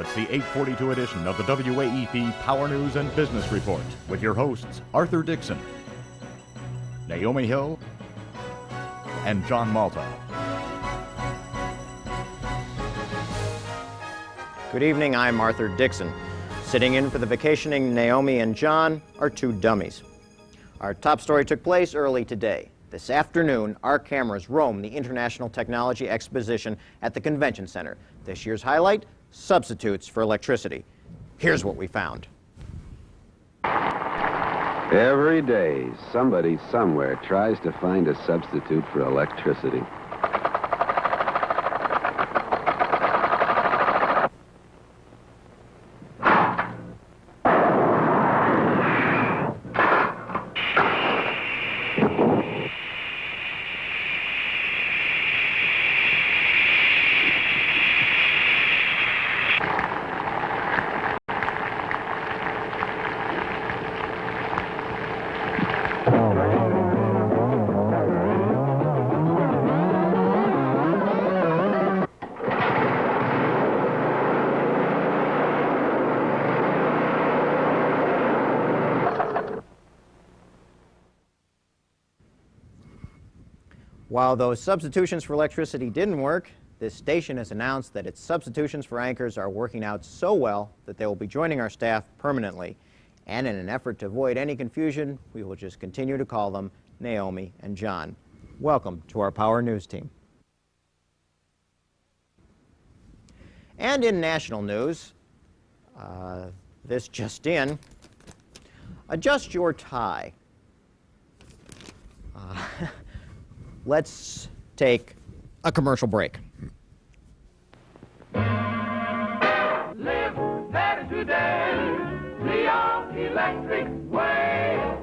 it's the 842 edition of the WAEP Power News and Business Report with your hosts, Arthur Dixon, Naomi Hill, and John Malta. Good evening, I'm Arthur Dixon. Sitting in for the vacationing Naomi and John are two dummies. Our top story took place early today. This afternoon, our cameras roamed the International Technology Exposition at the Convention Center. This year's highlight, substitutes for electricity. Here's what we found. Every day, somebody somewhere tries to find a substitute for electricity. While those substitutions for electricity didn't work, this station has announced that its substitutions for anchors are working out so well that they will be joining our staff permanently. And in an effort to avoid any confusion, we will just continue to call them Naomi and John. Welcome to our Power News team. And in national news, this just in, adjust your tie. Let's take a commercial break. Live better today, the old electric way.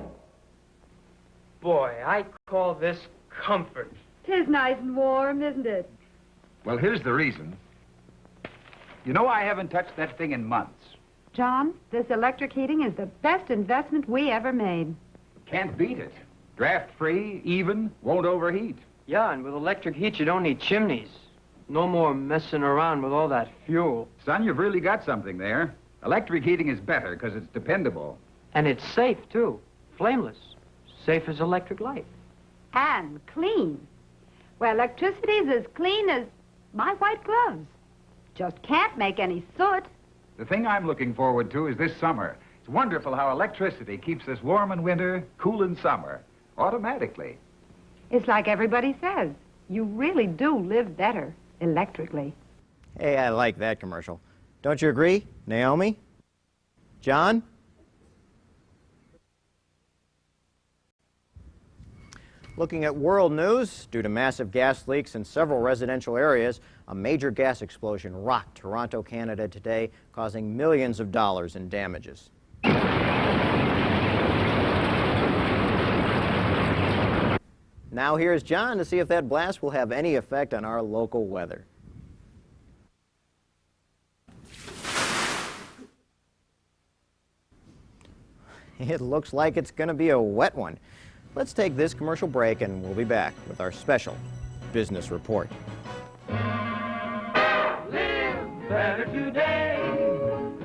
Boy, I call this comfort. 'Tis nice and warm, isn't it? Well, here's the reason. You know, I haven't touched that thing in months. John, this electric heating is the best investment we ever made. Can't beat it. Draft-free, even, won't overheat. Yeah, and with electric heat, you don't need chimneys. No more messing around with all that fuel. Son, you've really got something there. Electric heating is better because it's dependable. And it's safe, too. Flameless. Safe as electric light. And clean. Well, electricity's as clean as my white gloves. Just can't make any soot. The thing I'm looking forward to is this summer. It's wonderful how electricity keeps us warm in winter, cool in summer, automatically. It's like everybody says. You really do live better electrically. Hey, I like that commercial. Don't you agree, Naomi? John? Looking at world news, due to massive gas leaks in several residential areas, a major gas explosion rocked Toronto, Canada today, causing millions of dollars in damages. Now here's John to see if that blast will have any effect on our local weather. It looks like it's going to be a wet one. Let's take this commercial break and we'll be back with our special business report. Live better today,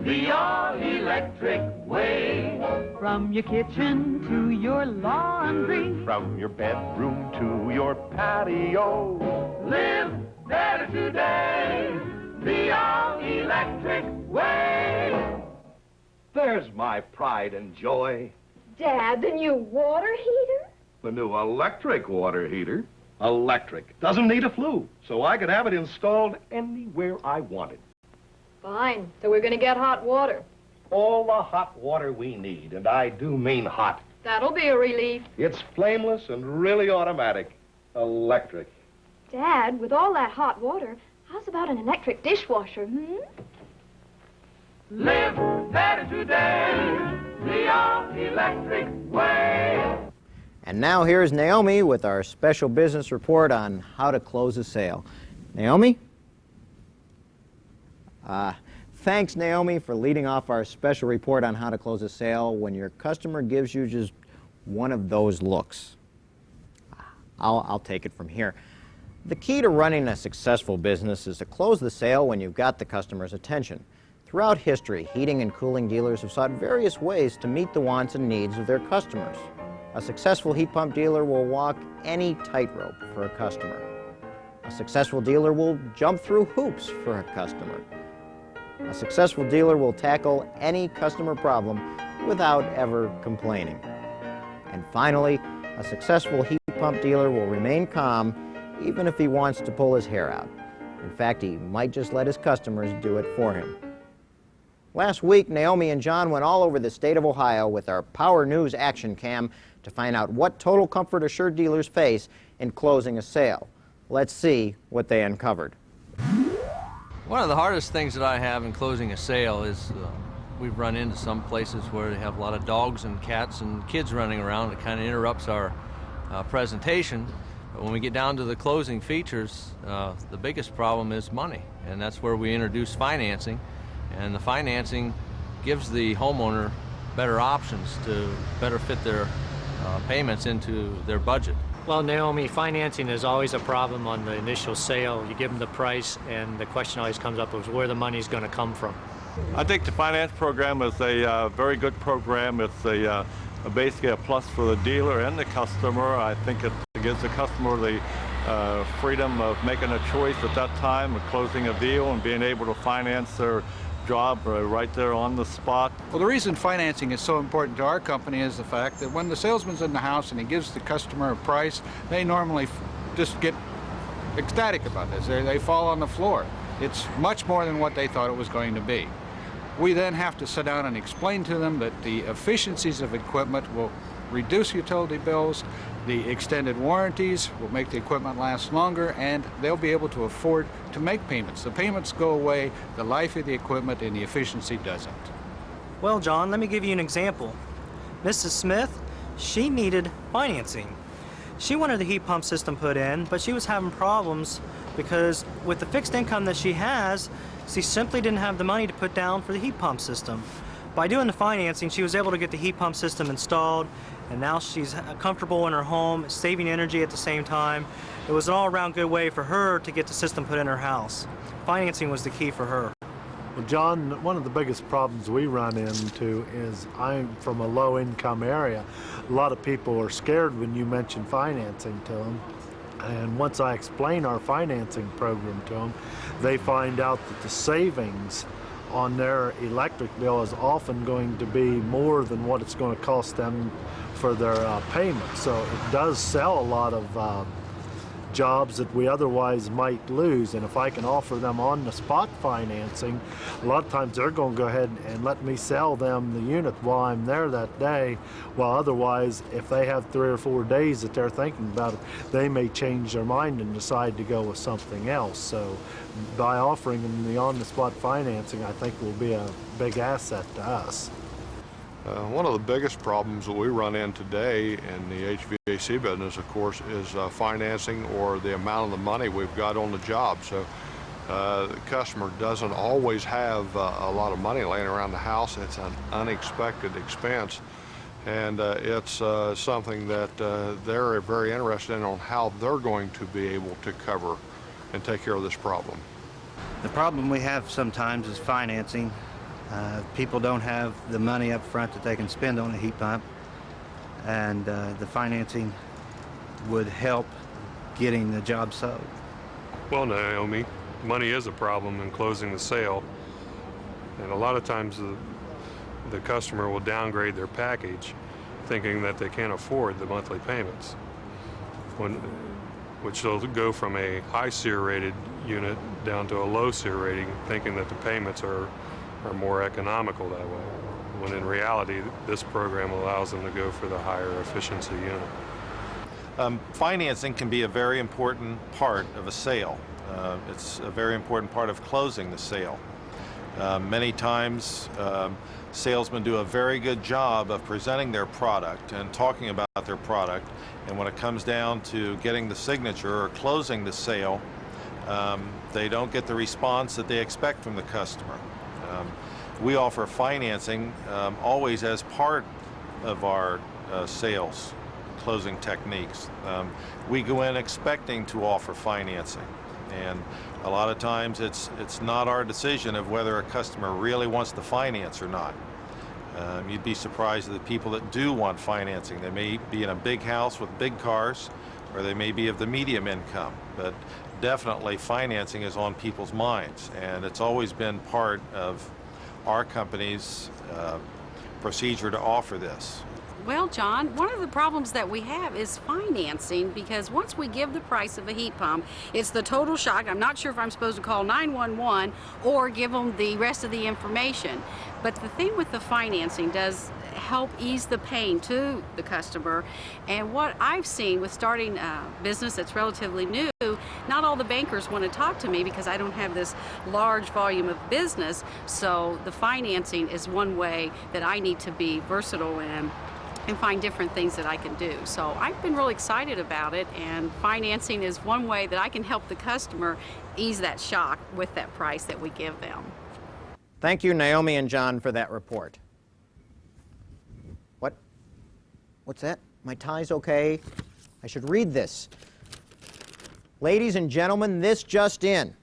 the all-electric way. From your kitchen to your laundry, From your bedroom to your patio. Live better today, the all-electric way. There's my pride and joy. Dad, the new water heater? The new electric water heater. Electric. Doesn't need a flue, so I could have it installed anywhere I wanted. Fine. So we're going to get hot water. All the hot water we need, and I do mean hot. That'll be a relief. It's flameless and really automatic. Electric. Dad, with all that hot water, how's about an electric dishwasher, Live better today, the all-electric way. And now here's Naomi with our special business report on how to close a sale. Naomi? Thanks, Naomi, for leading off our special report on how to close a sale when your customer gives you just one of those looks. I'll take it from here. The key to running a successful business is to close the sale when you've got the customer's attention. Throughout history, heating and cooling dealers have sought various ways to meet the wants and needs of their customers. A successful heat pump dealer will walk any tightrope for a customer. A successful dealer will jump through hoops for a customer. A successful dealer will tackle any customer problem without ever complaining. And finally, a successful heat pump dealer will remain calm even if he wants to pull his hair out. In fact, he might just let his customers do it for him. Last week, Naomi and John went all over the state of Ohio with our Power News Action Cam to find out what Total Comfort Assured dealers face in closing a sale. Let's see what they uncovered. One of the hardest things that I have in closing a sale is we've run into some places where they have a lot of dogs and cats and kids running around. It kind of interrupts our presentation. But when we get down to the closing features, the biggest problem is money, and that's where we introduce financing. And the financing gives the homeowner better options to better fit their payments into their budget. Well, Naomi, financing is always a problem on the initial sale. You give them the price, and the question always comes up is where the money's going to come from. I think the finance program is a very good program. It's basically a plus for the dealer and the customer. I think it gives the customer the freedom of making a choice at that time of closing a deal and being able to finance their job right there on the spot. Well, the reason financing is so important to our company is the fact that when the salesman's in the house and he gives the customer a price, they normally just get ecstatic about this. They fall on the floor. It's much more than what they thought it was going to be. We then have to sit down and explain to them that the efficiencies of equipment will reduce utility bills, the extended warranties will make the equipment last longer, and they'll be able to afford to make payments. The payments go away, the life of the equipment and the efficiency doesn't. Well, John, let me give you an example. Mrs. Smith, she needed financing. She wanted the heat pump system put in, but she was having problems because with the fixed income that she has, she simply didn't have the money to put down for the heat pump system. By doing the financing, she was able to get the heat pump system installed, and now she's comfortable in her home, saving energy at the same time. It was an all-around good way for her to get the system put in her house. Financing was the key for her. Well, John, one of the biggest problems we run into is I'm from a low-income area. A lot of people are scared when you mention financing to them. And once I explain our financing program to them, they find out that the savings on their electric bill is often going to be more than what it's going to cost them for their payment. So it does sell a lot of jobs that we otherwise might lose, and if I can offer them on-the-spot financing, a lot of times they're going to go ahead and let me sell them the unit while I'm there that day, while otherwise, if they have 3 or 4 days that they're thinking about it, they may change their mind and decide to go with something else. So by offering them the on-the-spot financing, I think will be a big asset to us. One of the biggest problems that we run in today in the HVAC business, of course, is financing or the amount of the money we've got on the job. So the customer doesn't always have a lot of money laying around the house. It's an unexpected expense, and it's something that they're very interested in on how they're going to be able to cover and take care of this problem. The problem we have sometimes is financing. People don't have the money up front that they can spend on a heat pump, and the financing would help getting the job sold. Well, Naomi, money is a problem in closing the sale, and a lot of times the customer will downgrade their package thinking that they can't afford the monthly payments, which they'll go from a high SEER rated unit down to a low SEER rating thinking that the payments are more economical that way, when in reality this program allows them to go for the higher efficiency unit. Financing can be a very important part of a sale. It's a very important part of closing the sale. Many times salesmen do a very good job of presenting their product and talking about their product, and when it comes down to getting the signature or closing the sale, they don't get the response that they expect from the customer. We offer financing always as part of our sales closing techniques. We go in expecting to offer financing, And a lot of times it's not our decision of whether a customer really wants the finance or not. You'd be surprised at the people that do want financing. They may be in a big house with big cars, or they may be of the medium income, but definitely financing is on people's minds, and it's always been part of our company's procedure to offer this. Well, John, one of the problems that we have is financing, because once we give the price of a heat pump, it's the total shock. I'm not sure if I'm supposed to call 911 or give them the rest of the information. But the thing with the financing does help ease the pain to the customer. And what I've seen with starting a business that's relatively new, not all the bankers want to talk to me because I don't have this large volume of business. So the financing is one way that I need to be versatile in and find different things that I can do. So I've been really excited about it, and financing is one way that I can help the customer ease that shock with that price that we give them. Thank you, Naomi and John, for that report. What's that? My tie's okay? I should read this. Ladies and gentlemen, this just in.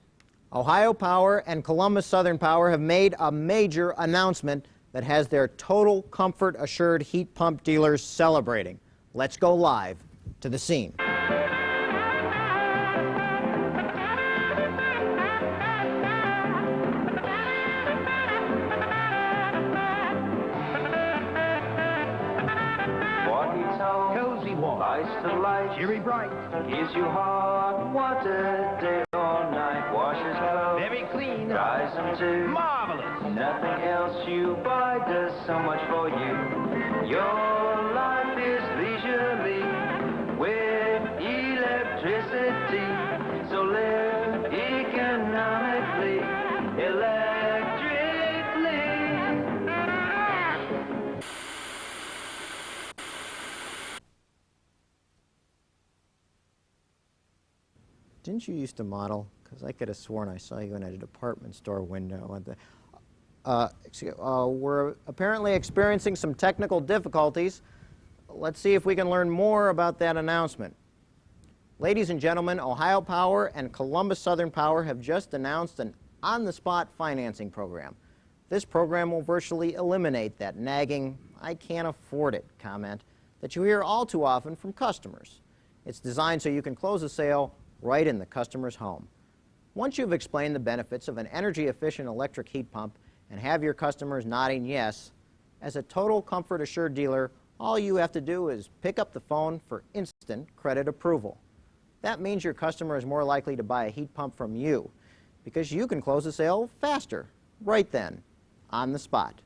Ohio Power and Columbus Southern Power have made a major announcement that has their Total Comfort Assured heat pump dealers celebrating. Let's go live to the scene. Cozy warm, ice to light, cheery bright, gives you hot water day or night, washes clothes, very clean, dries them too, marvelous. Nothing else you buy does so much for you. Your life is leisurely with electricity, so live economically, electrically. Didn't you used to model? Because I could have sworn I saw you in a department store window. We're apparently experiencing some technical difficulties. Let's see if we can learn more about that announcement. Ladies and gentlemen, Ohio Power and Columbus Southern Power have just announced an on-the-spot financing program. This program will virtually eliminate that nagging, "I can't afford it" comment that you hear all too often from customers. It's designed so you can close a sale right in the customer's home. Once you've explained the benefits of an energy-efficient electric heat pump and have your customers nodding yes, as a Total Comfort Assured dealer, all you have to do is pick up the phone for instant credit approval. That means your customer is more likely to buy a heat pump from you because you can close the sale faster, right then, on the spot.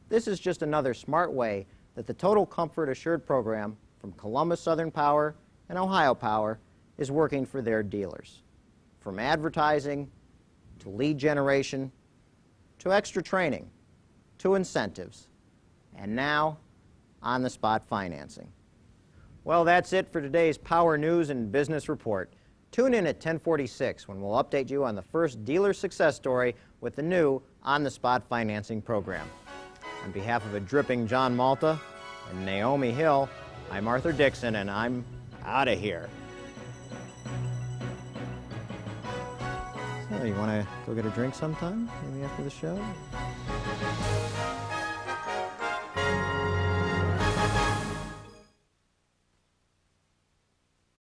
This is just another smart way that the Total Comfort Assured program from Columbus Southern Power and Ohio Power is working for their dealers. From advertising, to lead generation, to extra training, to incentives, and now on-the-spot financing. Well, that's it for today's Power News and Business Report. Tune in at 10:46 when we'll update you on the first dealer success story with the new on-the-spot financing program. On behalf of a dripping John Malta and Naomi Hill, I'm Arthur Dixon, and I'm out of here. So, you want to go get a drink sometime? Maybe after the show?